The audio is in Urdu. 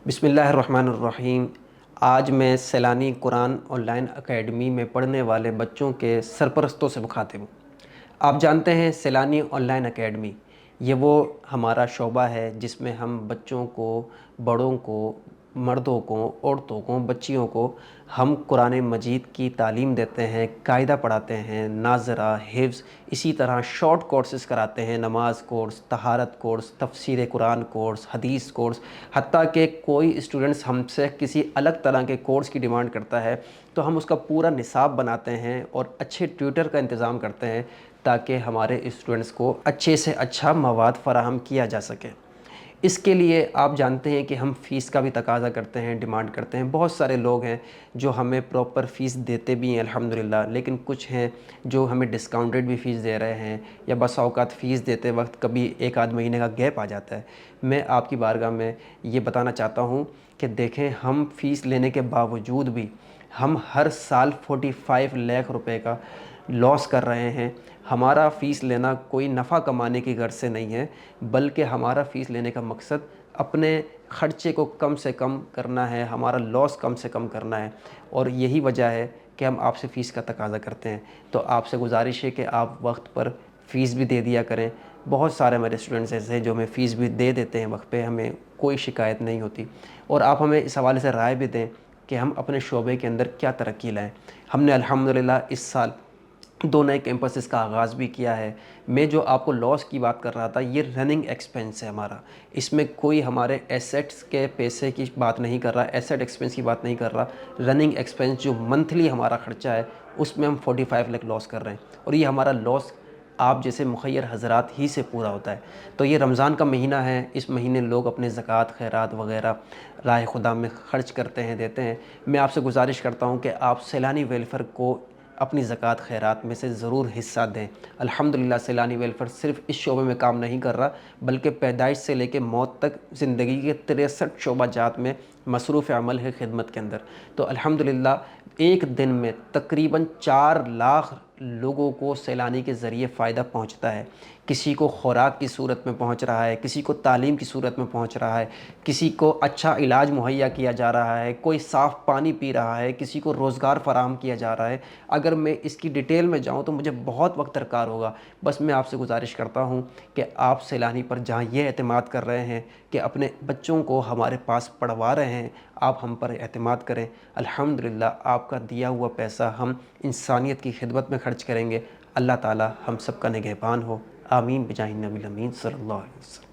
بسم اللہ الرحمن الرحیم۔ آج میں سیلانی قرآن آن لائن اکیڈمی میں پڑھنے والے بچوں کے سرپرستوں سے مخاطب ہوں۔ آپ جانتے ہیں سیلانی آن لائن اکیڈمی یہ وہ ہمارا شعبہ ہے جس میں ہم بچوں کو، بڑوں کو، مردوں کو، عورتوں کو، بچیوں کو ہم قرآن مجید کی تعلیم دیتے ہیں، قاعدہ پڑھاتے ہیں، ناظرہ، حفظ، اسی طرح شارٹ کورسز کراتے ہیں، نماز کورس، طہارت کورس، تفسیر قرآن کورس، حدیث کورس، حتیٰ کہ کوئی اسٹوڈنٹس ہم سے کسی الگ طرح کے کورس کی ڈیمانڈ کرتا ہے تو ہم اس کا پورا نصاب بناتے ہیں اور اچھے ٹیوٹر کا انتظام کرتے ہیں تاکہ ہمارے اسٹوڈنٹس کو اچھے سے اچھا مواد فراہم کیا جا سکے۔ اس کے لیے آپ جانتے ہیں کہ ہم فیس کا بھی تقاضا کرتے ہیں، ڈیمانڈ کرتے ہیں۔ بہت سارے لوگ ہیں جو ہمیں پراپر فیس دیتے بھی ہیں الحمدللہ، لیکن کچھ ہیں جو ہمیں ڈسکاؤنٹڈ بھی فیس دے رہے ہیں، یا بس اوقات فیس دیتے وقت کبھی ایک آدھ مہینے کا گیپ آ جاتا ہے۔ میں آپ کی بارگاہ میں یہ بتانا چاہتا ہوں کہ دیکھیں، ہم فیس لینے کے باوجود بھی ہم ہر سال 45 لاکھ روپے کا لاس کر رہے ہیں۔ ہمارا فیس لینا کوئی نفع کمانے کی غرض سے نہیں ہے، بلکہ ہمارا فیس لینے کا مقصد اپنے خرچے کو کم سے کم کرنا ہے، ہمارا لاس کم سے کم کرنا ہے، اور یہی وجہ ہے کہ ہم آپ سے فیس کا تقاضا کرتے ہیں۔ تو آپ سے گزارش ہے کہ آپ وقت پر فیس بھی دے دیا کریں۔ بہت سارے ہمارے اسٹوڈنٹس ایسے ہیں جو ہمیں فیس بھی دے دیتے ہیں وقت پہ، ہمیں کوئی شکایت نہیں ہوتی، اور آپ ہمیں اس حوالے سے رائے بھی دیں کہ ہم اپنے شعبے کے اندر کیا ترقی لائیں۔ ہم نے الحمدللہ اس سال 2 نئے کیمپسز کا آغاز بھی کیا ہے۔ میں جو آپ کو لاس کی بات کر رہا تھا، یہ رننگ ایکسپنس ہے ہمارا، اس میں کوئی ہمارے ایسیٹس کے پیسے کی بات نہیں کر رہا، ایسیٹ ایکسپنس کی بات نہیں کر رہا۔ رننگ ایکسپنس جو منتھلی ہمارا خرچہ ہے اس میں ہم 45 لاکھ لاس کر رہے ہیں، اور یہ ہمارا لاس آپ جیسے مخیر حضرات ہی سے پورا ہوتا ہے۔ تو یہ رمضان کا مہینہ ہے، اس مہینے لوگ اپنے زکوٰۃ، خیرات وغیرہ راہ خدا میں خرچ کرتے ہیں، دیتے ہیں۔ میں آپ سے گزارش کرتا ہوں کہ آپ سیلانی ویلفیئر کو اپنی زکوٰۃ خیرات میں سے ضرور حصہ دیں۔ الحمدللہ سیلانی ویلفیئر صرف اس شعبے میں کام نہیں کر رہا، بلکہ پیدائش سے لے کے موت تک زندگی کے 63 شعبہ جات میں مصروف عمل ہے خدمت کے اندر۔ تو الحمدللہ ایک دن میں تقریباً 4 لاکھ لوگوں کو سیلانی کے ذریعے فائدہ پہنچتا ہے۔ کسی کو خوراک کی صورت میں پہنچ رہا ہے، کسی کو تعلیم کی صورت میں پہنچ رہا ہے، کسی کو اچھا علاج مہیا کیا جا رہا ہے، کوئی صاف پانی پی رہا ہے، کسی کو روزگار فراہم کیا جا رہا ہے۔ اگر میں اس کی ڈیٹیل میں جاؤں تو مجھے بہت وقت درکار ہوگا، بس میں آپ سے گزارش کرتا ہوں کہ آپ سیلانی پر جہاں یہ اعتماد کر رہے ہیں کہ اپنے بچوں کو ہمارے پاس پڑھوا رہے ہیں، آپ ہم پر اعتماد کریں۔ الحمدللہ آپ کا دیا ہوا پیسہ ہم انسانیت کی خدمت میں خرچ کریں گے۔ اللہ تعالی ہم سب کا نگہبان ہو، آمین بجاہ النبی الامین صلی اللہ علیہ وسلم۔